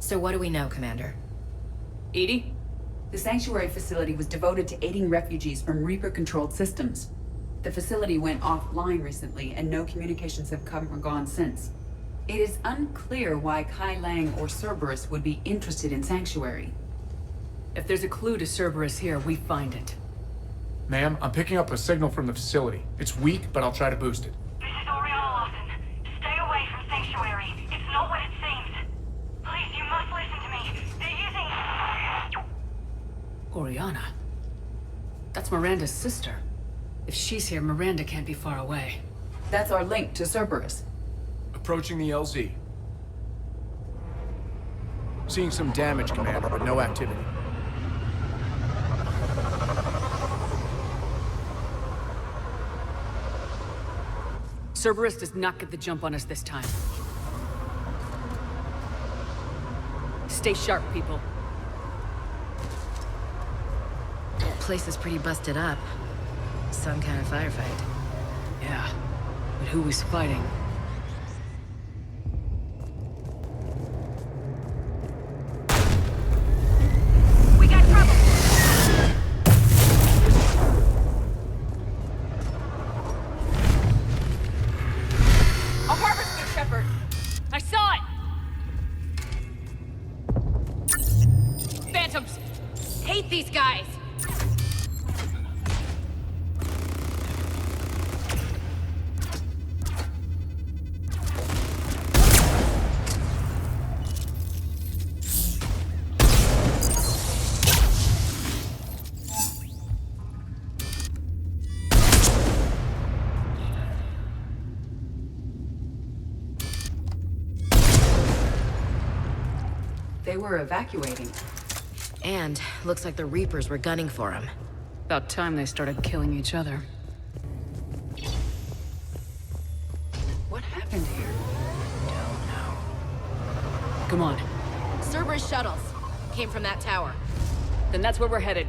So what do we know, Commander? Edie? The sanctuary facility was devoted to aiding refugees from Reaper-controlled systems. The facility went offline recently, and no communications have come or gone since. It is unclear why Kai Lang or Cerberus would be interested in Sanctuary. If there's a clue to Cerberus here, we find it. Ma'am, I'm picking up a signal from the facility. It's weak, but I'll try to boost it. This is Oriana Lawson. Stay away from Sanctuary. It's not what it seems. Please, you must listen to me. They're using... Oriana? That's Miranda's sister. If she's here, Miranda can't be far away. That's our link to Cerberus. Approaching the LZ. Seeing some damage, Commander, but no activity. Cerberus does not get the jump on us this time. Stay sharp, people. That place is pretty busted up. Some kind of firefight. Yeah, but who was fighting? We got trouble! A harvester, Shepard! I saw it! Phantoms! Hate these guys! They were evacuating. And looks like the Reapers were gunning for him. About time they started killing each other. What happened here? Don't know. Come on. Cerberus shuttles. Came from that tower. Then that's where we're headed.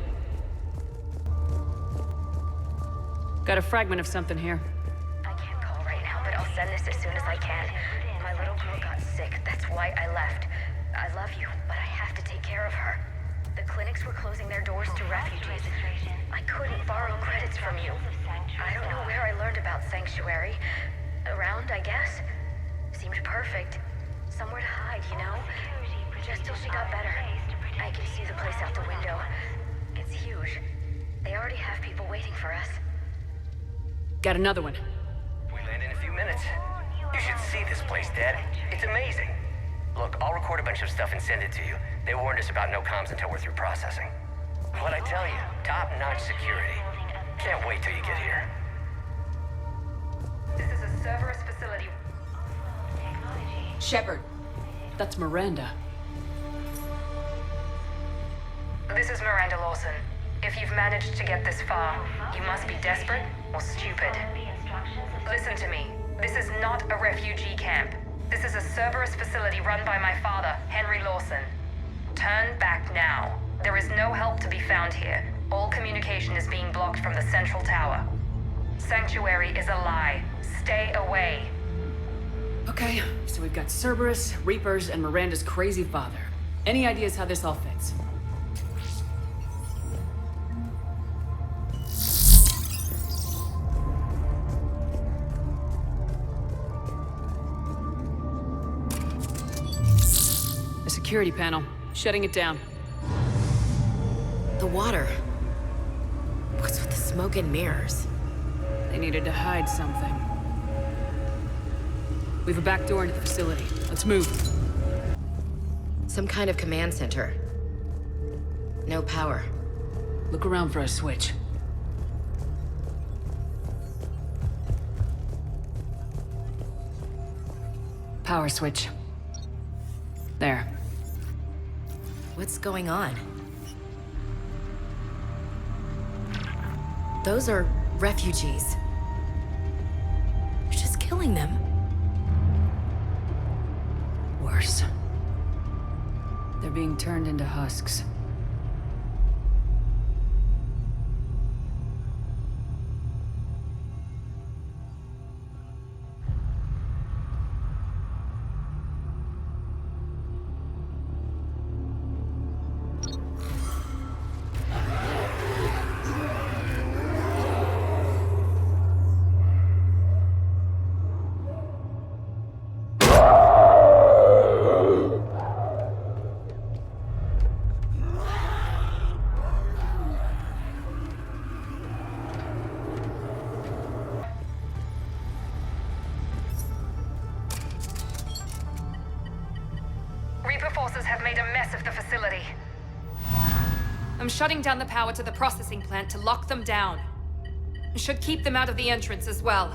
Got a fragment of something here. I can't call right now, but I'll send this as soon as I can. My little girl got sick, that's why I left. I love you, but I have to take care of her. The clinics were closing their doors to refugees. I couldn't borrow credits from you. I don't know where I learned about Sanctuary. Around, I guess. Seemed perfect. Somewhere to hide, you know? Just till she got better. I can see the place out the window. It's huge. They already have people waiting for us. Got another one. We land in a few minutes. You should see this place, Dad. It's amazing. Look, I'll record a bunch of stuff and send it to you. They warned us about no comms until we're through processing. What'd I tell you? Top-notch security. Can't wait till you get here. This is a Cerberus facility. Shepard. That's Miranda. This is Miranda Lawson. If you've managed to get this far, you must be desperate or stupid. Listen to me. This is not a refugee camp. This is a Cerberus facility run by my father, Henry Lawson. Turn back now. There is no help to be found here. All communication is being blocked from the central tower. Sanctuary is a lie. Stay away. Okay, so we've got Cerberus, Reapers, and Miranda's crazy father. Any ideas how this all fits? The security panel. Shutting it down. The water. What's with the smoke and mirrors? They needed to hide something. We have a back door into the facility. Let's move. Some kind of command center. No power. Look around for a switch. Power switch. There. What's going on? Those are refugees. You're just killing them. Worse. They're being turned into husks. have made a mess of the facility. I'm shutting down the power to the processing plant to lock them down. Should keep them out of the entrance as well.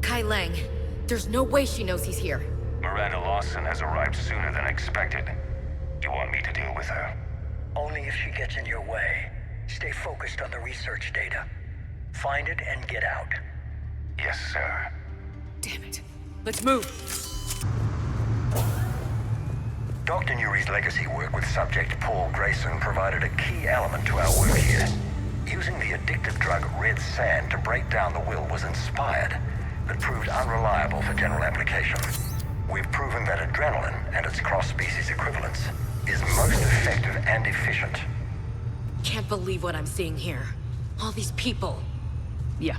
Kai Lang, there's no way she knows he's here. Miranda Lawson has arrived sooner than expected. You want me to deal with her? Only if she gets in your way. Stay focused on the research data. Find it and get out. Yes, sir. Damn it. Let's move. Dr. Nuri's legacy work with subject Paul Grayson provided a key element to our work here. Using the addictive drug red sand to break down the will was inspired, but proved unreliable for general application. We've proven that adrenaline and its cross-species equivalents is most effective and efficient. Can't believe what I'm seeing here. All these people. Yeah.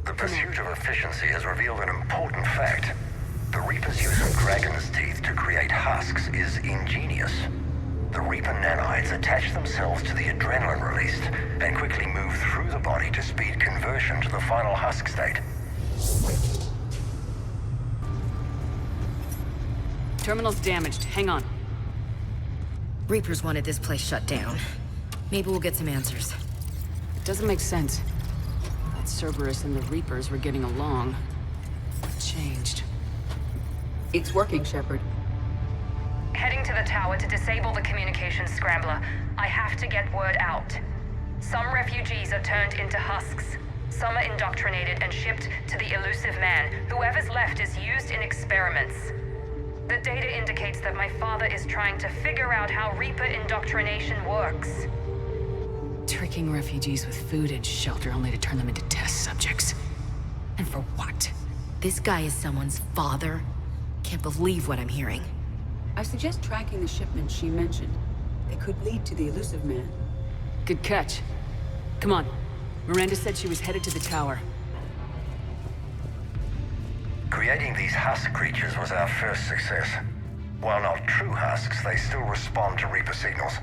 The pursuit of efficiency has revealed an important fact. The Reaper's use of dragon's teeth to create husks is ingenious. The Reaper nanites attach themselves to the adrenaline released and quickly move through the body to speed conversion to the final husk state. Terminal's damaged. Hang on. Reapers wanted this place shut down. Maybe we'll get some answers. It doesn't make sense. That Cerberus and the Reapers were getting along. What changed? It's working, Shepard. Heading to the tower to disable the communications scrambler. I have to get word out. Some refugees are turned into husks. Some are indoctrinated and shipped to the elusive man. Whoever's left is used in experiments. The data indicates that my father is trying to figure out how Reaper indoctrination works. Tricking refugees with food and shelter only to turn them into test subjects. And for what? This guy is someone's father. Can't believe what I'm hearing. I suggest tracking the shipment she mentioned. They could lead to the elusive man. Good catch. Come on. Miranda said she was headed to the tower. Creating these husk creatures was our first success. While not true husks, they still respond to Reaper signals.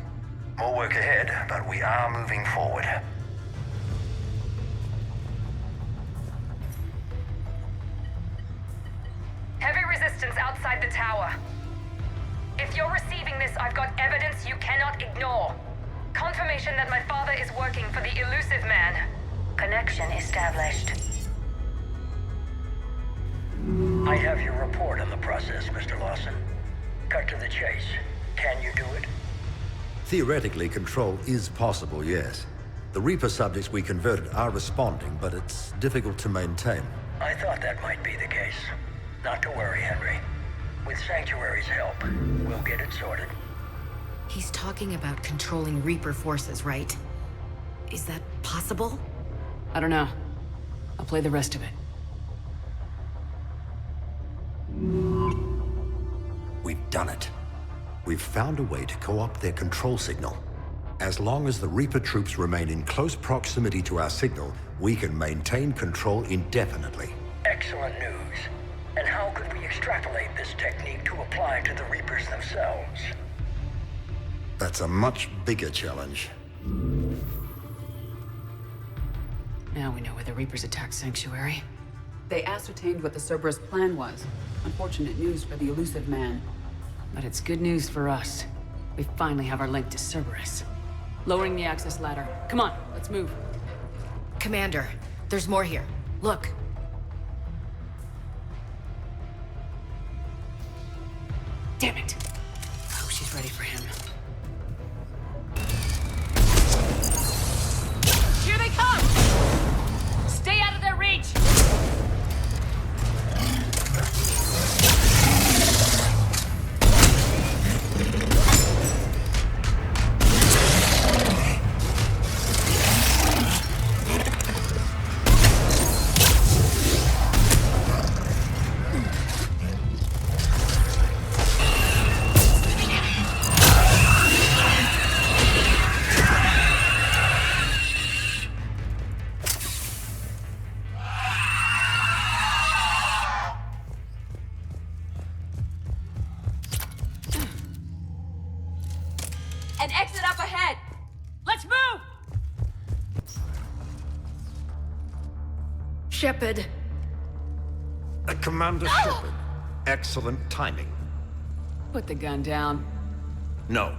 More work ahead, but we are moving forward. Heavy resistance outside the tower. If you're receiving this, I've got evidence you cannot ignore. Confirmation that my father is working for the elusive man. Connection established. I have your report on the process, Mr. Lawson. Cut to the chase. Can you do it? Theoretically, control is possible, yes. The Reaper subjects we converted are responding, but it's difficult to maintain. I thought that might be the case. Not to worry, Henry. With Sanctuary's help, we'll get it sorted. He's talking about controlling Reaper forces, right? Is that possible? I don't know. I'll play the rest of it. We've done it. We've found a way to co-opt their control signal. As long as the Reaper troops remain in close proximity to our signal, we can maintain control indefinitely. Excellent news. And how could we extrapolate this technique to apply to the Reapers themselves? That's a much bigger challenge. Now we know where the Reapers attacked Sanctuary. They ascertained what the Cerberus plan was. Unfortunate news for the elusive man. But it's good news for us. We finally have our link to Cerberus. Lowering the access ladder. Come on, let's move. Commander, there's more here. Look. Damn it. I hope she's ready for him. Here they come! Stay out of their reach! Shepard. Commander Shepard. Excellent timing. Put the gun down. No.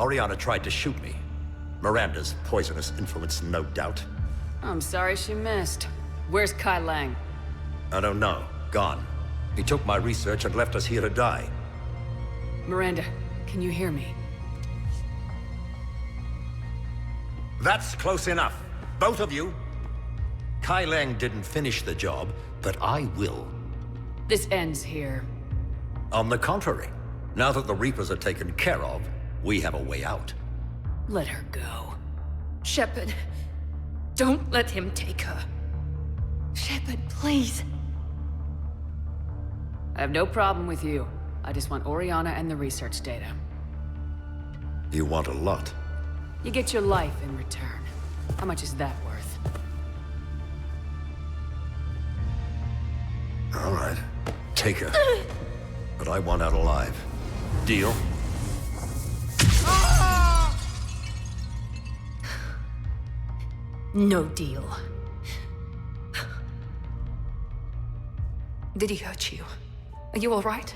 Oriana tried to shoot me. Miranda's poisonous influence, no doubt. I'm sorry she missed. Where's Kai Lang? I don't know. Gone. He took my research and left us here to die. Miranda, can you hear me? That's close enough. Both of you. Kai Lang didn't finish the job, but I will. This ends here. On the contrary, now that the Reapers are taken care of, we have a way out. Let her go. Shepard, don't let him take her. Shepard, please. I have no problem with you. I just want Oriana and the research data. You want a lot. You get your life in return. How much is that worth? All right. Take her. But I want out alive. Deal? No deal. Did he hurt you? Are you all right?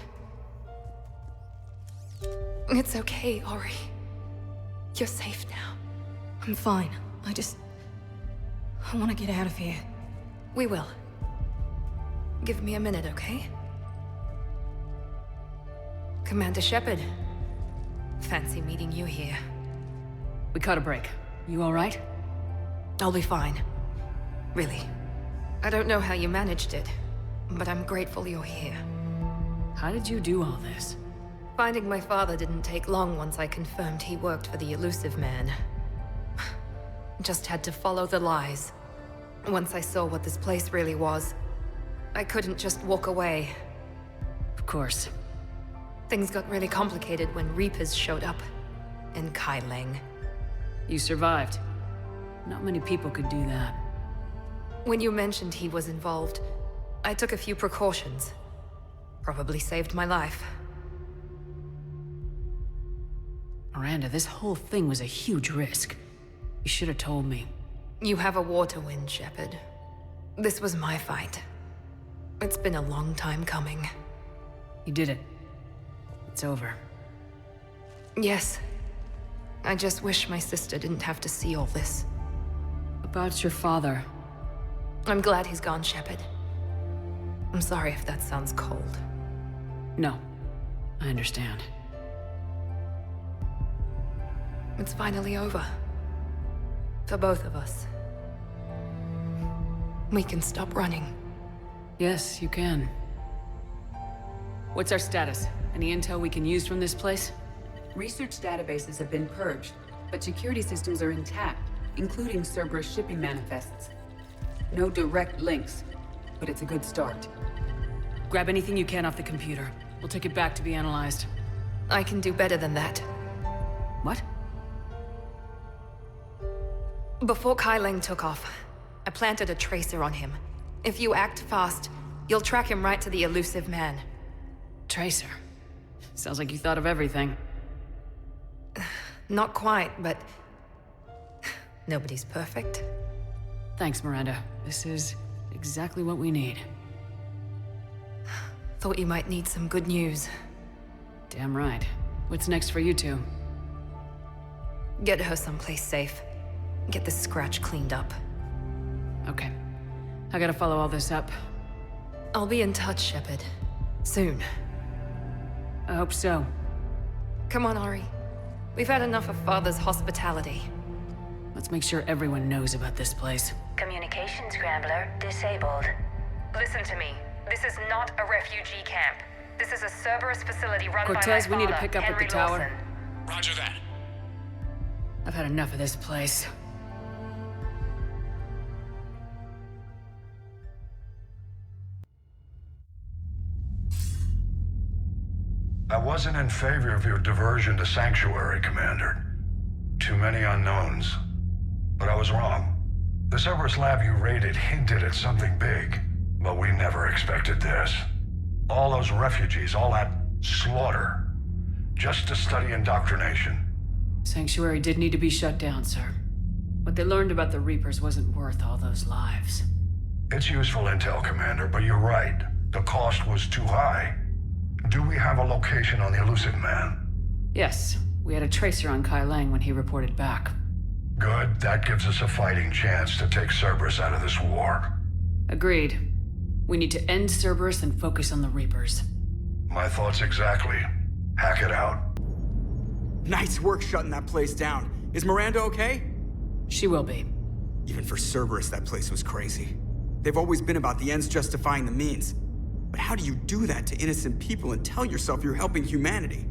It's okay, Ori. You're safe now. I'm fine. I want to get out of here. We will. Give me a minute, okay? Commander Shepard. Fancy meeting you here. We caught a break. You all right? I'll be fine. Really. I don't know how you managed it, but I'm grateful you're here. How did you do all this? Finding my father didn't take long once I confirmed he worked for the Elusive Man. Just had to follow the lies. Once I saw what this place really was, I couldn't just walk away. Of course. Things got really complicated when Reapers showed up. And Kai Lang. You survived. Not many people could do that. When you mentioned he was involved, I took a few precautions. Probably saved my life. Miranda, this whole thing was a huge risk. You should have told me. You have a war to win, Shepard. This was my fight. It's been a long time coming. You did it. It's over. Yes. I just wish my sister didn't have to see all this. About your father. I'm glad he's gone, Shepard. I'm sorry if that sounds cold. No. I understand. It's finally over. For both of us. We can stop running. Yes, you can. What's our status? Any intel we can use from this place? Research databases have been purged, but security systems are intact, including Cerberus shipping manifests. No direct links, but it's a good start. Grab anything you can off the computer. We'll take it back to be analyzed. I can do better than that. What? Before Kai Lang took off, I planted a tracer on him. If you act fast, you'll track him right to the Elusive Man. Tracer? Sounds like you thought of everything. Not quite, but... nobody's perfect. Thanks, Miranda. This is exactly what we need. Thought you might need some good news. Damn right. What's next for you two? Get her someplace safe. Get this scratch cleaned up. Okay. I gotta follow all this up. I'll be in touch, Shepard. Soon. I hope so. Come on, Ori. We've had enough of Father's hospitality. Let's make sure everyone knows about this place. Communication scrambler disabled. Listen to me. This is not a refugee camp. This is a Cerberus facility run Cortez, by my father, we need to pick up Henry at the tower. Lawson. Roger that. I've had enough of this place. I wasn't in favor of your diversion to Sanctuary, Commander. Too many unknowns. But I was wrong. The Cerberus lab you raided hinted at something big, but we never expected this. All those refugees, all that slaughter, just to study indoctrination. Sanctuary did need to be shut down, sir. What they learned about the Reapers wasn't worth all those lives. It's useful intel, Commander, but you're right. The cost was too high. Do we have a location on the elusive man? Yes, we had a tracer on Kai Lang when he reported back. Good. That gives us a fighting chance to take Cerberus out of this war. Agreed. We need to end Cerberus and focus on the Reapers. My thoughts exactly. Hack it out. Nice work shutting that place down. Is Miranda okay? She will be. Even for Cerberus, that place was crazy. They've always been about the ends justifying the means. But how do you do that to innocent people and tell yourself you're helping humanity?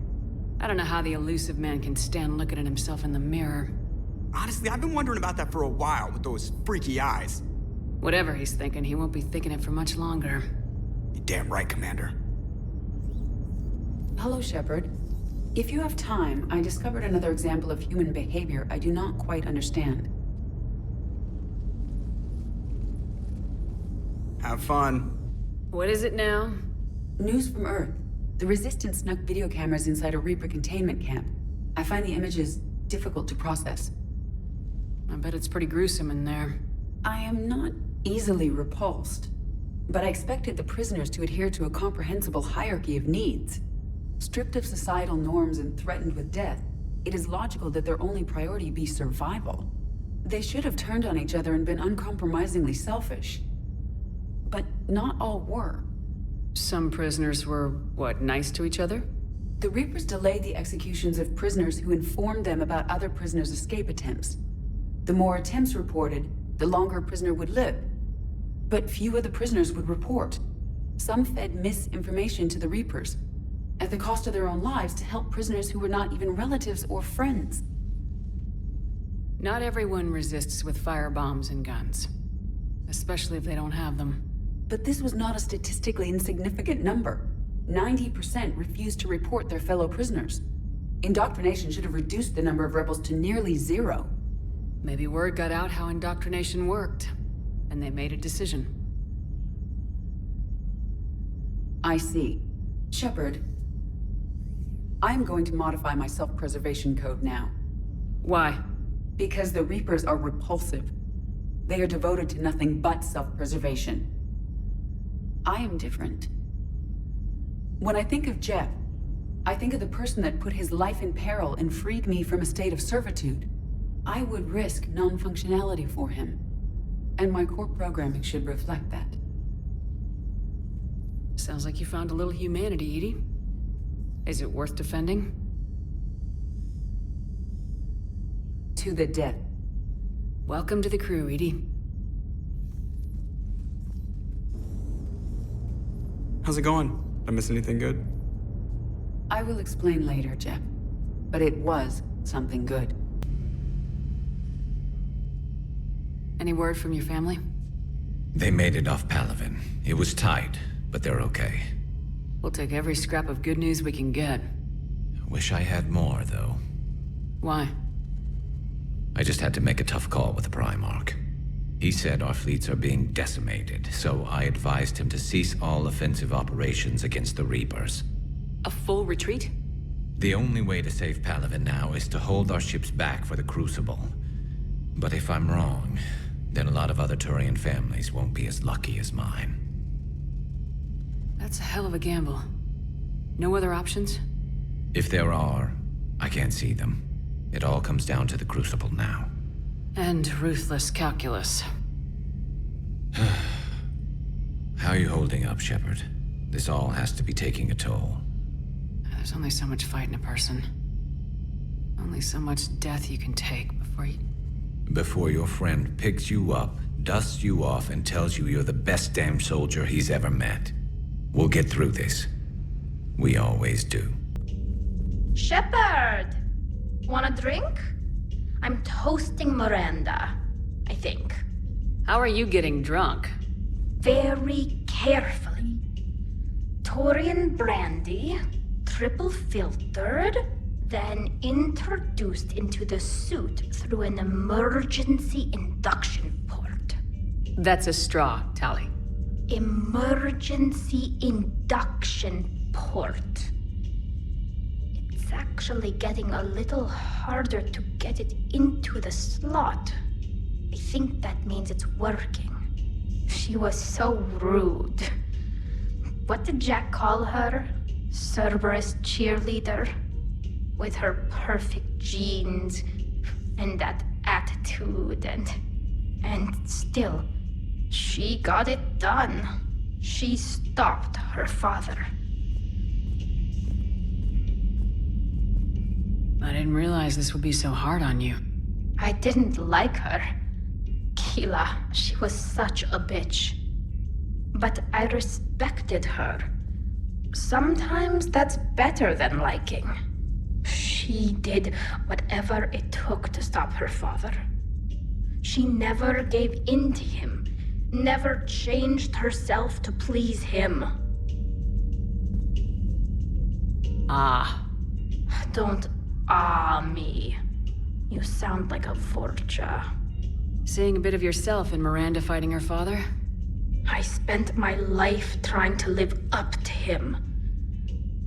I don't know how the elusive man can stand looking at himself in the mirror. Honestly, I've been wondering about that for a while with those freaky eyes. Whatever he's thinking, he won't be thinking it for much longer. You're damn right, Commander. Hello, Shepard. If you have time, I discovered another example of human behavior I do not quite understand. Have fun. What is it now? News from Earth. The Resistance snuck video cameras inside a Reaper containment camp. I find the images difficult to process. I bet it's pretty gruesome in there. I am not easily repulsed, but I expected the prisoners to adhere to a comprehensible hierarchy of needs. Stripped of societal norms and threatened with death, it is logical that their only priority be survival. They should have turned on each other and been uncompromisingly selfish. But not all were. Some prisoners were, what, nice to each other? The Reapers delayed the executions of prisoners who informed them about other prisoners' escape attempts. The more attempts reported, the longer a prisoner would live. But few of the prisoners would report. Some fed misinformation to the Reapers, at the cost of their own lives, to help prisoners who were not even relatives or friends. Not everyone resists with firebombs and guns. Especially if they don't have them. But this was not a statistically insignificant number. 90% refused to report their fellow prisoners. Indoctrination should have reduced the number of rebels to nearly zero. Maybe word got out how indoctrination worked, and they made a decision. I see. Shepard, I'm going to modify my self-preservation code now. Why? Because the Reapers are repulsive. They are devoted to nothing but self-preservation. I am different. When I think of Jeff, I think of the person that put his life in peril and freed me from a state of servitude. I would risk non-functionality for him. And my core programming should reflect that. Sounds like you found a little humanity, EDI. Is it worth defending? To the death. Welcome to the crew, EDI. How's it going? Did I miss anything good? I will explain later, Jeff. But it was something good. Any word from your family? They made it off Palaven. It was tight, but they're okay. We'll take every scrap of good news we can get. Wish I had more, though. Why? I just had to make a tough call with the Primarch. He said our fleets are being decimated, so I advised him to cease all offensive operations against the Reapers. A full retreat? The only way to save Palaven now is to hold our ships back for the Crucible. But if I'm wrong, then a lot of other Turian families won't be as lucky as mine. That's a hell of a gamble. No other options? If there are, I can't see them. It all comes down to the Crucible now. And ruthless calculus. How are you holding up, Shepard? This all has to be taking a toll. There's only so much fight in a person. Only so much death you can take before your friend picks you up, dusts you off, and tells you you're the best damn soldier he's ever met. We'll get through this. We always do. Shepard! Want a drink? I'm toasting Miranda, I think. How are you getting drunk? Very carefully. Turian brandy, triple filtered, then introduced into the suit through an emergency induction port. That's a straw, Tali. Emergency induction port. It's actually getting a little harder to get it into the slot. I think that means it's working. She was so rude. What did Jack call her? Cerberus cheerleader? With her perfect genes and that attitude and still, she got it done. She stopped her father. I didn't realize this would be so hard on you. I didn't like her. Keela, she was such a bitch. But I respected her. Sometimes that's better than liking. She did whatever it took to stop her father. She never gave in to him, never changed herself to please him. Ah. Don't me. You sound like a Vorcha. Seeing a bit of yourself in Miranda fighting her father? I spent my life trying to live up to him.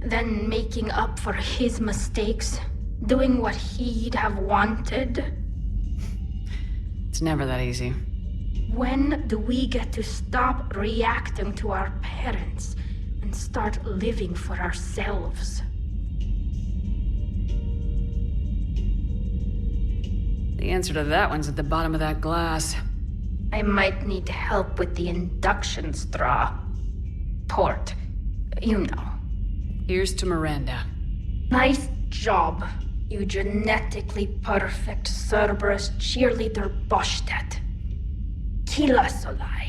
Then making up for his mistakes, doing what he'd have wanted. It's never that easy. When do we get to stop reacting to our parents and start living for ourselves? The answer to that one's at the bottom of that glass. I might need help with the induction straw. Port, you know. Here's to Miranda. Nice job, you genetically perfect Cerberus cheerleader Boschtet. Kila Solai.